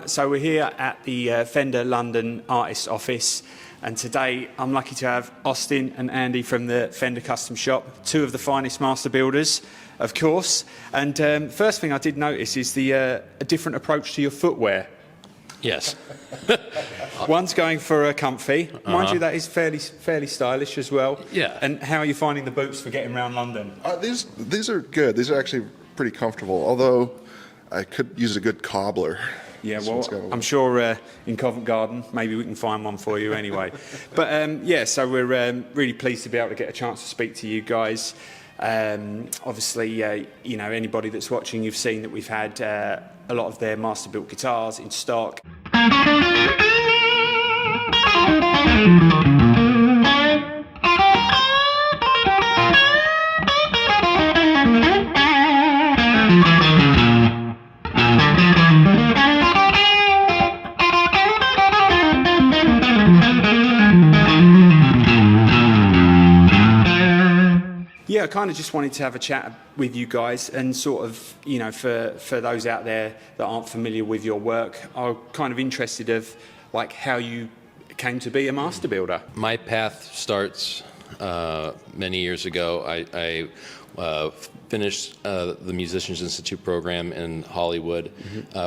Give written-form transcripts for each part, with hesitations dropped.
everyone. So we're here at the Fender London Artist office, and today I'm lucky to have Austin and Andy from the Fender Custom Shop, two of the finest master builders, of course. And first thing I did notice is a different approach to your footwear. Yes. One's going for a comfy. Mind you, that is fairly stylish as well. Yeah. And how are you finding the boots for getting around London? These are good. These are actually pretty comfortable, although I could use a good cobbler. Yeah, well, I'm sure in Covent Garden, maybe we can find one for you anyway. But yeah, so we're really pleased to be able to get a chance to speak to you guys. Obviously, you know, anybody that's watching, you've seen that we've had a lot of their master built guitars in stock. Yeah, I kind of just wanted to have a chat with you guys and sort of, you know, for those out there that aren't familiar with your work, I'm kind of interested of like how you came to be a master builder. My path starts many years ago. I finished the Musicians Institute program in Hollywood,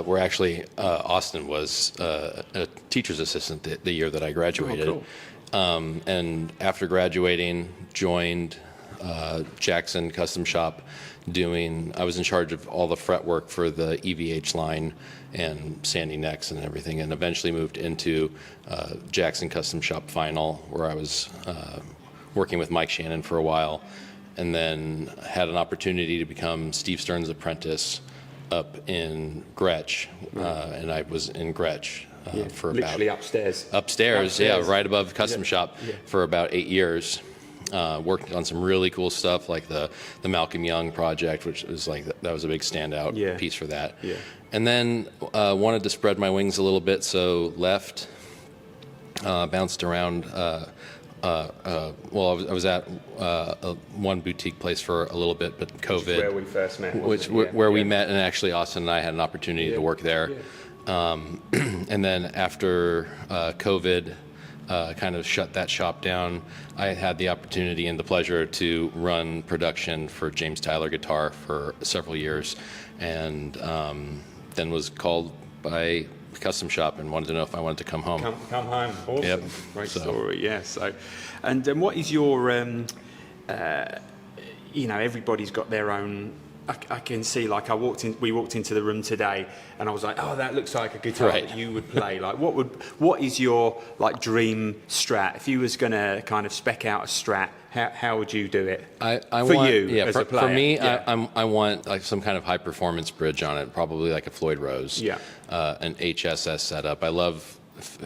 where actually Austin was a teacher's assistant the year that I graduated. Oh, cool. And after graduating, joined Jackson Custom Shop I was in charge of all the fretwork for the EVH line and sanding necks and everything, and eventually moved into Jackson Custom Shop Final, where I was working with Mike Shannon for a while, and then had an opportunity to become Steve Stern's apprentice up in Gretsch, and I was in Gretsch for about... Literally upstairs. Upstairs, yeah, right above Custom Shop for about 8 years. Worked on some really cool stuff like the Malcolm Young project, which was like that was a big standout piece for that. Yeah. And then wanted to spread my wings a little bit, so left, bounced around. I was at one boutique place for a little bit, but COVID. Which is where we first met. Where we met, and actually Austin and I had an opportunity to work there. Yeah. And then after COVID. Kind of shut that shop down, I had the opportunity and the pleasure to run production for James Tyler Guitar for several years, and then was called by Custom Shop and wanted to know if I wanted to come home. Come home, awesome. Yep. Great story, yeah. So, and what is your, you know, everybody's got their own. I can see, like, we walked into the room today, and I was like, oh, that looks like a guitar that you would play. Like, what is your like dream Strat? If you was gonna kind of spec out a Strat, how would you do it? For me, I want like some kind of high performance bridge on it, probably like a Floyd Rose. Yeah. An HSS setup. I love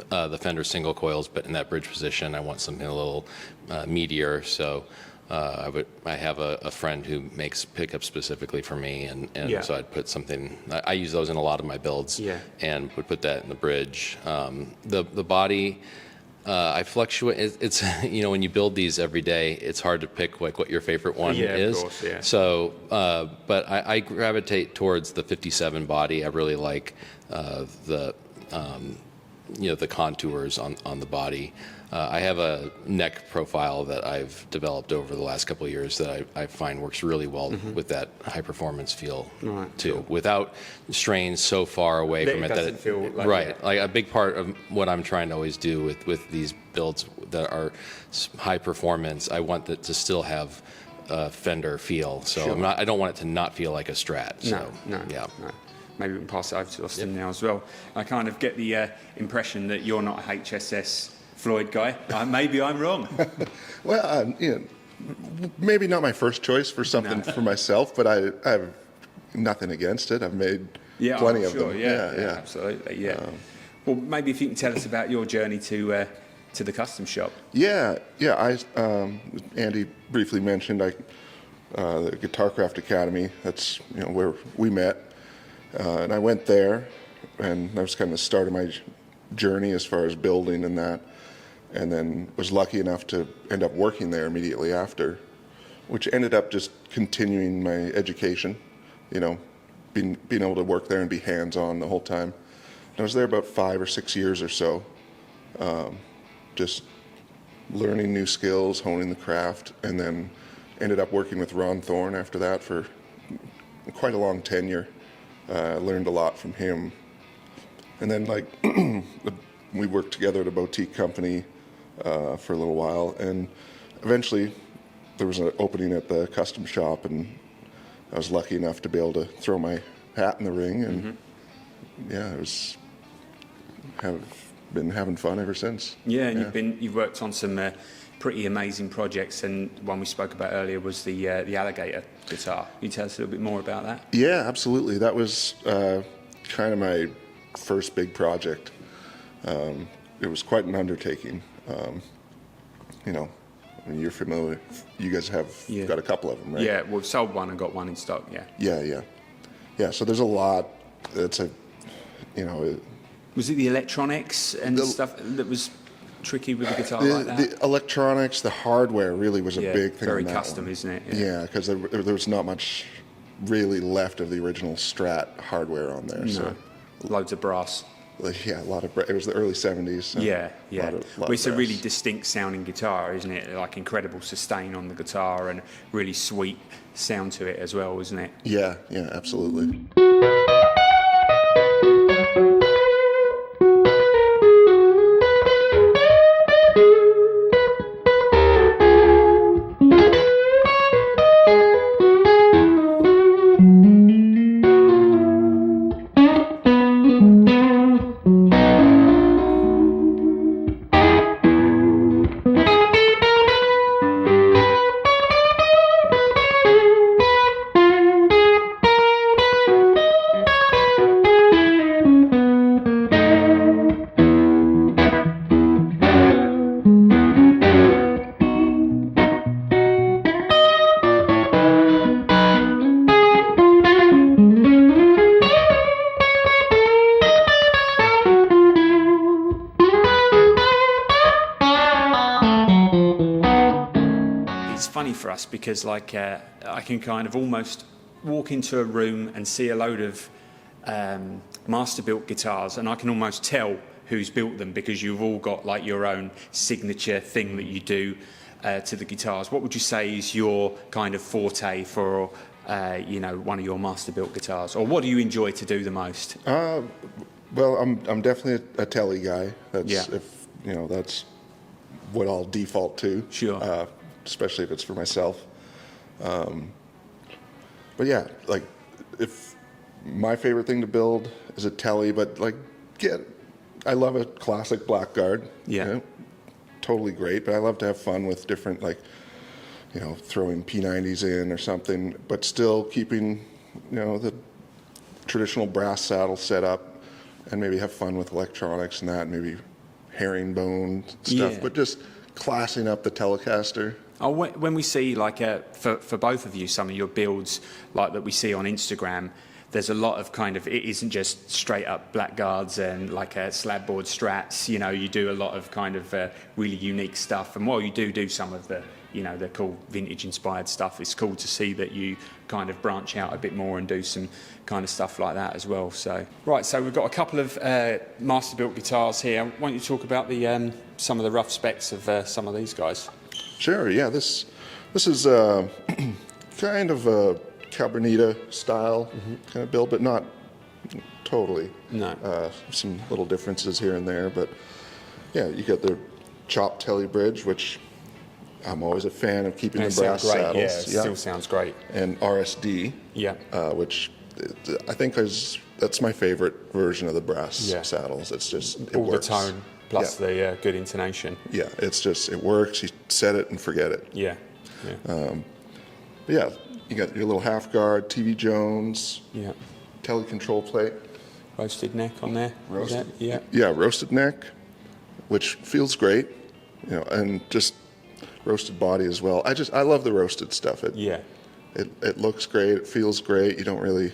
the Fender single coils, but in that bridge position, I want something a little meatier. So. I have a friend who makes pickups specifically for me, and so I'd put something. I use those in a lot of my builds, and would put that in the bridge. The body, I fluctuate. It's you know, when you build these every day, it's hard to pick like what your favorite one is. Of course, yeah. So, but I gravitate towards the 57 body. I really like the you know, the contours on the body. I have a neck profile that I've developed over the last couple of years that I find works really well with that high performance feel too, without straying so far away from it that it feel like like a big part of what I'm trying to always do with these builds that are high performance. I want that to still have a Fender feel, so I don't want it to not feel like a Strat. So, no. Maybe we can pass it over to Austin now as well. I kind of get the impression that you're not a HSS Floyd guy. Maybe I'm wrong. Well, you know, maybe not my first choice for something for myself, but I have nothing against it. I've made plenty of them. Yeah, absolutely. Yeah. Well, maybe if you can tell us about your journey to the custom shop. Yeah. Andy briefly mentioned the Guitarcraft Academy. That's where we met. And I went there, and that was kind of the start of my journey as far as building and that, and then was lucky enough to end up working there immediately after, which ended up just continuing my education, being able to work there and be hands-on the whole time. I was there about 5 or 6 years or so, just learning new skills, honing the craft, and then ended up working with Ron Thorne after that for quite a long tenure. I learned a lot from him. And then like we worked together at a boutique company for a little while, and eventually there was an opening at the custom shop, and I was lucky enough to be able to throw my hat in the ring, and yeah, have been having fun ever since. Yeah, and you've worked on some pretty amazing projects, and one we spoke about earlier was the alligator guitar. Can you tell us a little bit more about that? Yeah, absolutely. That was kind of my first big project. It was quite an undertaking. You know, I mean, you're familiar. You guys have got a couple of them, right? Yeah, we've sold one and got one in stock. Yeah. So there's a lot. It's a, you know. Was it the electronics and stuff that was tricky with a guitar like that? The electronics, the hardware really was a big thing. Very on that custom, one. isn't it? Yeah, because there was not much really left of the original Strat hardware on there. No. So Loads of brass. yeah, a lot of. It was the early '70s. So Yeah. Lot It's of a really brass. distinct sounding guitar, isn't it? Like incredible sustain on the guitar and really sweet sound to it as well, isn't it? Yeah, absolutely. Funny for us because like I can kind of almost walk into a room and see a load of master built guitars, and I can almost tell who's built them because you've all got like your own signature thing that you do to the guitars. What would you say is your kind of forte for you know, one of your master built guitars, or what do you enjoy to do the most? Well, I'm definitely a telly guy. That's if you know, that's what I'll default to. Sure. Especially if it's for myself. But yeah, like if my favorite thing to build is a telly, but like I love a classic Blackguard. Yeah. You know, totally great, but I love to have fun with different, like, you know, throwing P90s in or something, but still keeping, you know, the traditional brass saddle set up, and maybe have fun with electronics and that, maybe herringbone stuff, but just classing up the Telecaster. Oh, when we see like for both of you some of your builds like that we see on Instagram, there's a lot of kind of, it isn't just straight up Blackguards and like slab board Strats. You know, you do a lot of kind of really unique stuff, and while you do some of the, you know, the cool vintage inspired stuff, it's cool to see that you kind of branch out a bit more and do some kind of stuff like that as well. So right, so we've got a couple of master built guitars here. Why don't you talk about the some of the rough specs of some of these guys? Sure, yeah. This is kind of a Cabernita style kind of build, but not totally. No. Some little differences here and there, but yeah, you get the chopped telly bridge, which I'm always a fan of keeping the brass saddles. Yeah, it still sounds great. And RSD, which I think that's my favorite version of the brass saddles. It's just, it all works. The tone plus the good intonation. Yeah, it's just, it works. You set it and forget it. Yeah. But yeah, you got your little half guard, TV Jones, tele control plate. Roasted neck on there. Roasted. Yeah, roasted neck, which feels great, you know, and just roasted body as well. I love the roasted stuff. It looks great. It feels great. You don't really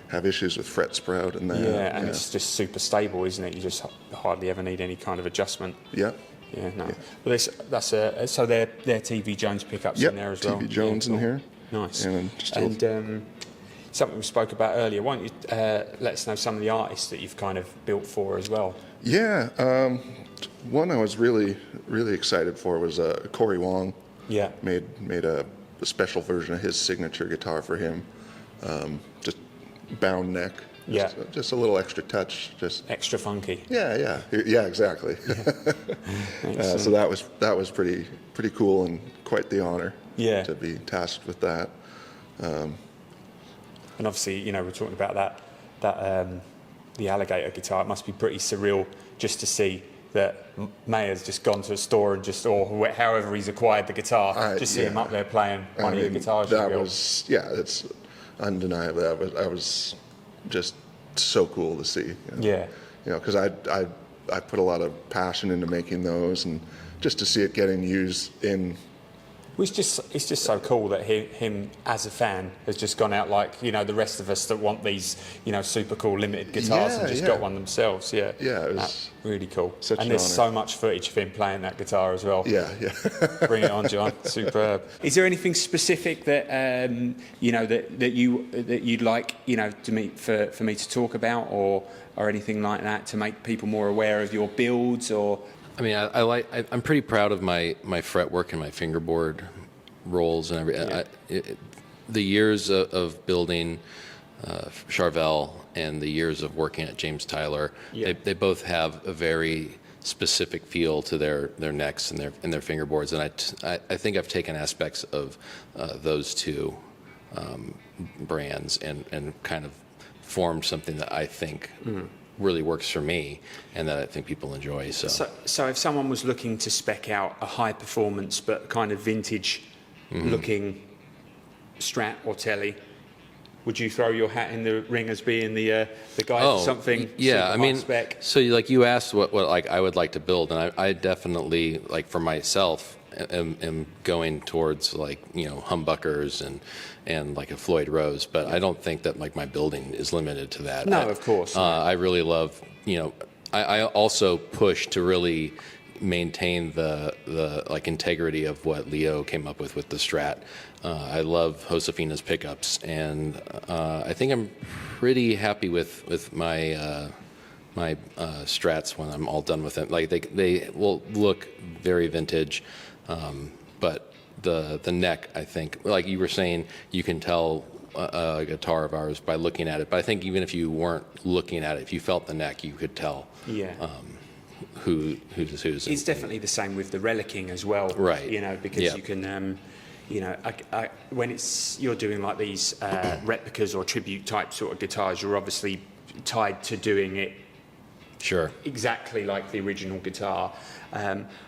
have issues with fret sprout and that. Yeah, and it's just super stable, isn't it? You just hardly ever need any kind of adjustment. Yeah. Yeah, no. Well, so they're TV Jones pickups in there as well. TV Jones in here. Nice. And something we spoke about earlier. Why don't you let us know some of the artists that you've kind of built for as well? Yeah, one I was really excited for was Corey Wong. Yeah. Made a special version of his signature guitar for him. Just bound neck. Yeah. Just a little extra touch. Just Extra funky. yeah, exactly. So that was pretty cool and quite the honor. Yeah. To be tasked with that. And obviously, you know, we're talking about that the alligator guitar. It must be pretty surreal just to see that Mayer's just gone to a store and just, or however he's acquired the guitar, just see him up there playing one of your guitars. It's undeniable. That was just so cool to see. You know? Yeah. You know, because I put a lot of passion into making those, and just to see it getting used in. It's just so cool that him as a fan has just gone out like, you know, the rest of us that want these, you know, super cool limited guitars and just got one themselves. Yeah. Yeah, it was really cool. And there's so much footage of him playing that guitar as well. Yeah. Bring it on, John. Superb. Is there anything specific that you know that you'd like, you know, for me to talk about, or anything like that, to make people more aware of your builds? Or I mean, I'm pretty proud of my fretwork and my fingerboard rolls and everything. The years of building Charvel and the years of working at James Tyler, they both have a very specific feel to their necks and their fingerboards, and I think I've taken aspects of those two brands and kind of formed something that I think really works for me and that I think people enjoy. So if someone was looking to spec out a high performance but kind of vintage looking Strat or Telly, would you throw your hat in the ring as being the guy for something? Yeah, I mean, spec? So like you asked what like I would like to build, and I definitely, like, for myself, am going towards, like, you know, humbuckers and like a Floyd Rose, but I don't think that, like, my building is limited to that. No, of course. I really love, you know, I also push to really maintain the like integrity of what Leo came up with the Strat. I love Josefina's pickups, and I think I'm pretty happy with my my Strats when I'm all done with them. Like they will look very vintage, but the neck, I think, like you were saying, you can tell a guitar of ours by looking at it. But I think even if you weren't looking at it, if you felt the neck, you could tell. Yeah. Who's. It's definitely the same with the relicking as well, right? You know, because you can, you know, when you're doing like these replicas or tribute type sort of guitars, you're obviously tied to doing it exactly like the original guitar.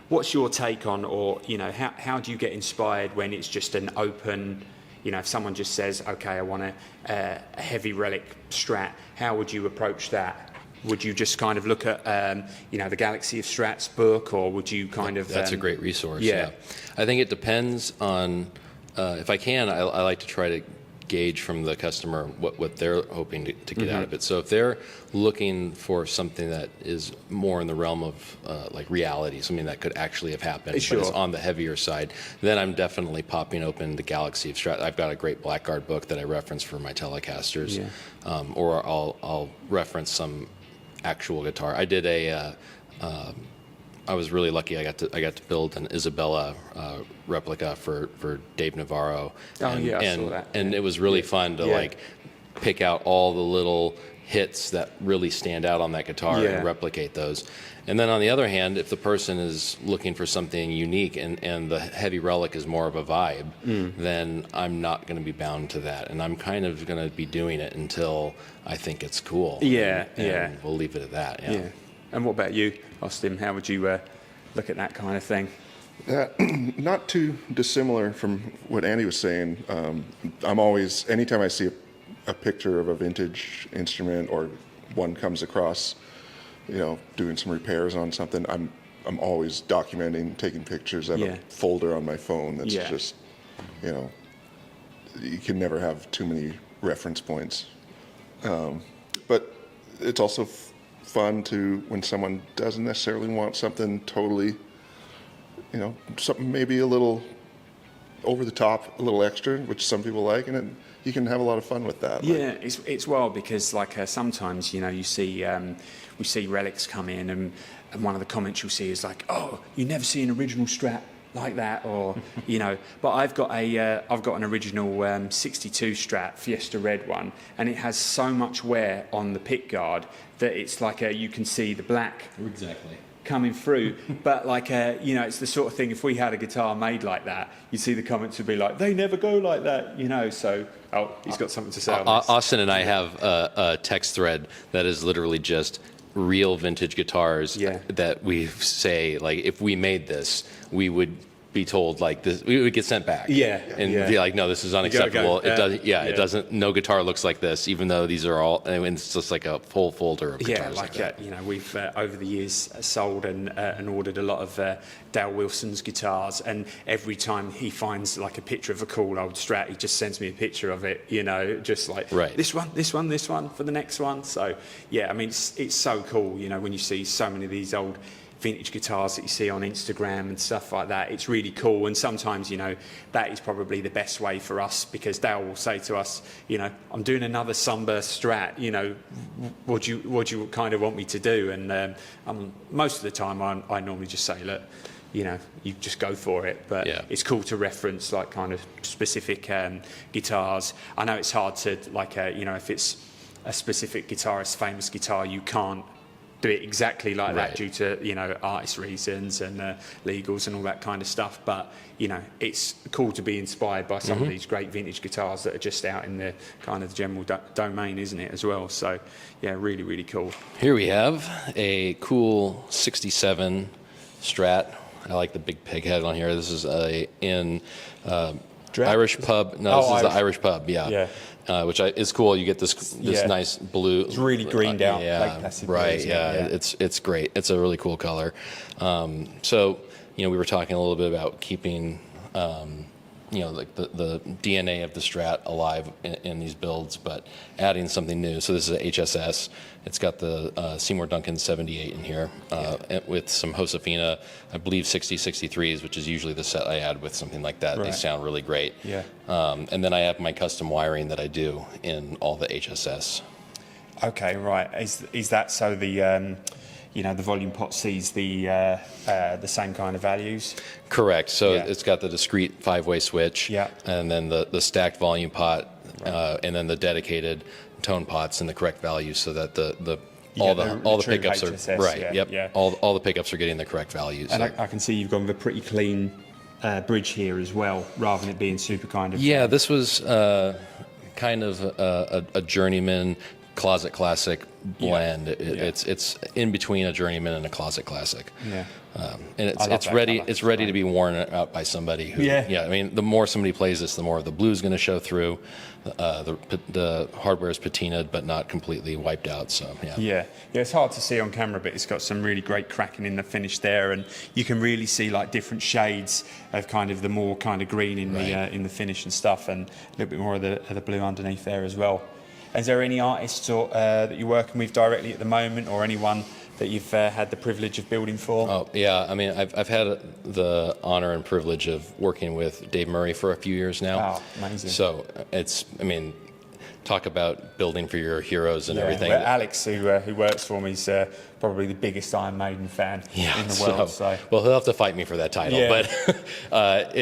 What's your take on, or, you know, how do you get inspired when it's just an open, you know, if someone just says, okay, I want a heavy relic Strat, how would you approach that? Would you just kind of look at, you know, the Galaxy of Strats book, or would you kind of... That's a great resource, yeah. I think it depends on, if I can, I like to try to gauge from the customer what they're hoping to get out of it. So if they're looking for something that is more in the realm of like reality, something that could actually have happened, but is on the heavier side, then I'm definitely popping open the Galaxy of Strat. I've got a great Blackguard book that I reference for my Telecasters, or I'll reference some actual guitar. I did I was really lucky. I got to build an Isabella replica for Dave Navarro. I saw that. And it was really fun to like pick out all the little hits that really stand out on that guitar and replicate those. And then on the other hand, if the person is looking for something unique and the heavy relic is more of a vibe, then I'm not going to be bound to that. And I'm kind of going to be doing it until I think it's cool. And we'll leave it at that. Yeah. And what about you, Austin? How would you look at that kind of thing? Not too dissimilar from what Andy was saying. I'm always, anytime I see a picture of a vintage instrument, or one comes across, you know, doing some repairs on something, I'm always documenting, taking pictures. I have a folder on my phone that's just, you know, you can never have too many reference points. But it's also fun to, when someone doesn't necessarily want something totally, you know, something maybe a little over the top, a little extra, which some people like, and you can have a lot of fun with that. Yeah, it's wild because like sometimes you see we see relics come in and one of the comments you'll see is like, oh, you never see an original Strat like that, or but I've got an original 62 Strat Fiesta Red one, and it has so much wear on the pick guard that it's like you can see the black coming through. But like it's the sort of thing, if we had a guitar made like that, you'd see the comments would be like, they never go like that, so he's got something to say on this. Austin and I have a text thread that is literally just real vintage guitars that we say, like, if we made this, we would be told like this, we would get sent back be like, no, this is unacceptable. It doesn't it doesn't, no guitar looks like this, even though these are all, I mean, it's just like a full folder of guitars like that. We've over the years sold and ordered a lot of Dale Wilson's guitars, and every time he finds like a picture of a cool old Strat, he just sends me a picture of it, just like this one for the next one. So I mean, it's so cool, when you see so many of these old vintage guitars that you see on Instagram and stuff like that. It's really cool, and sometimes that is probably the best way for us, because Dale will say to us, I'm doing another Sunburst Strat, what do you kind of want me to do? And most of the time I normally just say, look, you just go for it. But it's cool to reference like kind of specific guitars. I know it's hard to like if it's a specific guitarist, famous guitar, you can't do it exactly like that due to artist reasons and legals and all that kind of stuff. But it's cool to be inspired by some of these great vintage guitars that are just out in the kind of general domain, isn't it, as well? So really, really cool. Here we have a cool 67 Strat. I like the big pig head on here. This is in Irish pub. No, this is the Irish pub. Which is cool. You get this nice blue. It's really greened out. It's great. It's a really cool color. So we were talking a little bit about keeping like the DNA of the Strat alive in these builds, but adding something new. So this is a HSS. It's got the Seymour Duncan 78 in here with some Josefina, I believe 6063s, which is usually the set I add with something like that. They sound really great. And then I have my custom wiring that I do in all the HSS. Okay, right. Is that so the the volume pot sees the same kind of values? Correct. So it's got the discrete 5-way switch, and then the stacked volume pot, and then the dedicated tone pots in the correct values, so that all the pickups HSS, are all the pickups are getting the correct values. And I can see you've gone with a pretty clean bridge here as well, rather than it being super kind of. Yeah, this was kind of a journeyman closet classic blend. It's in between a journeyman and a closet classic. And it's ready to be worn out by somebody who, I mean, the more somebody plays this, the more the blue's going to show through. The hardware is patinaed but not completely wiped out. So it's hard to see on camera, but it's got some really great cracking in the finish there, and you can really see like different shades of kind of the more kind of green in the finish and stuff, and a little bit more of the blue underneath there as well. Is there any artists that you're working with directly at the moment, or anyone that you've had the privilege of building for? Oh, yeah. I mean, I've had the honor and privilege of working with Dave Murray for a few years now. Oh, amazing. So talk about building for your heroes and everything. Well, Alex, who works for me, is probably the biggest Iron Maiden fan in the world. So. Well, he'll have to fight me for that title. But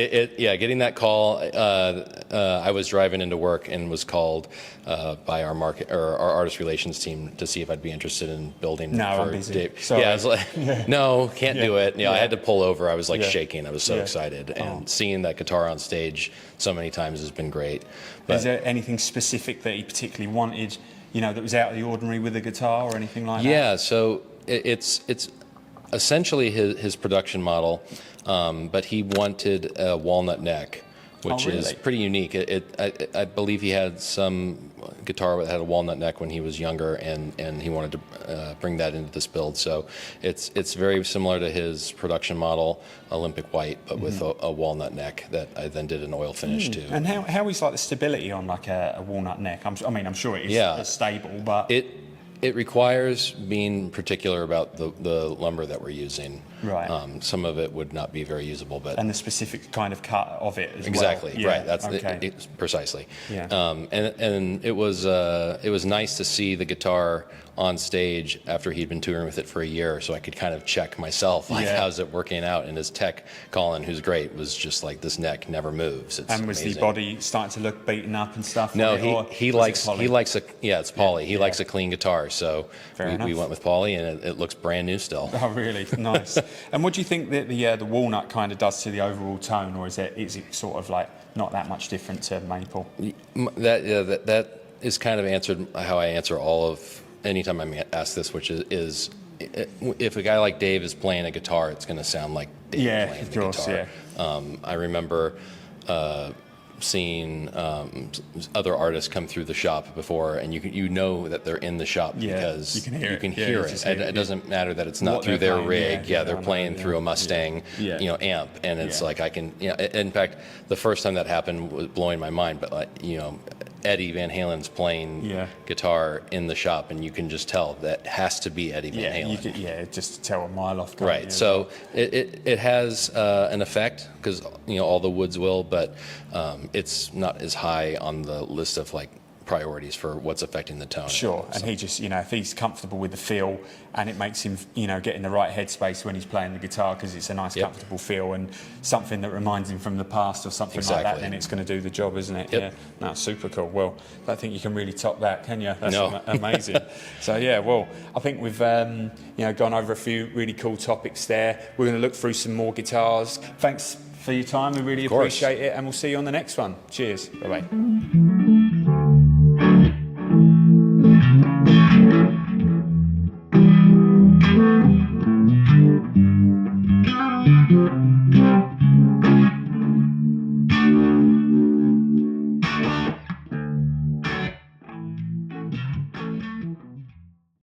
getting that call, I was driving into work and was called by our artist relations team to see if I'd be interested in building for I'm busy. Dave. Sorry. I was like, no, can't do it. I had to pull over. I was like shaking. I was so excited, and seeing that guitar on stage so many times has been great. But is there anything specific that he particularly wanted, that was out of the ordinary with the guitar or anything like that? Yeah, so it's essentially his production model, but he wanted a walnut neck, which is pretty unique. I believe he had some guitar that had a walnut neck when he was younger, and he wanted to bring that into this build. So it's very similar to his production model, Olympic White, but with a walnut neck that I then did an oil finish to. And how is like the stability on like a walnut neck? I'm sure it is stable, but it requires being particular about the lumber that we're using. Right. Some of it would not be very usable, but And the specific kind of cut of it as exactly well. Yeah, right. That's okay. it's precisely. Yeah. And it was nice to see the guitar on stage after he'd been touring with it for a year, so I could kind of check myself, like, Yeah. how's it working out? And his tech, Colin, who's great, was just like, this neck never moves. It's And was amazing. the body starting to look beaten up and stuff? No, on it, or he was likes it poly? he likes a yeah, it's poly. He Yeah. likes a clean guitar, so Fair we enough. went with poly, and it looks brand new still. Oh, really? Nice. And what do you think that the walnut kind of does to the overall tone, or is it sort of like not that much different to maple? That is kind of answered how I answer all of anytime I'm asked this, which is if a guy like Dave is playing a guitar, it's going to sound like Dave Yeah, playing of the course, guitar. I remember seeing other artists come through the shop before, and you know that they're in the shop Yeah, because you can hear it. Yeah, hear you it. just hear And it, it doesn't matter that it's not What through they're their playing, rig. yeah, They're I know, playing yeah. through a Mustang, Yeah. amp, and it's Yeah. like I can, in fact, the first time that happened was blowing my mind. But like, Eddie Van Halen's playing Yeah. guitar in the shop, and you can just tell that has to be Eddie Van Yeah, Halen. you could, just tell a mile off. can't Right. you? So it has an effect because all the woods will, but it's not as high on the list of like priorities for what's affecting the tone. Sure, and he just, if he's comfortable with the feel and it makes him, get in the right headspace when he's playing the guitar because it's a nice, Yep. comfortable feel and something that reminds him from the past or something like that, Exactly. then it's going to do the job, isn't it? Yep. Yeah, no, super cool. Well, I don't think you can really top that, can you? That's No. amazing. So, yeah, well, I think we've, gone over a few really cool topics there. We're going to look through some more guitars. Thanks for your time. We really Of course. appreciate it, and we'll see you on the next one. Cheers. Bye-bye.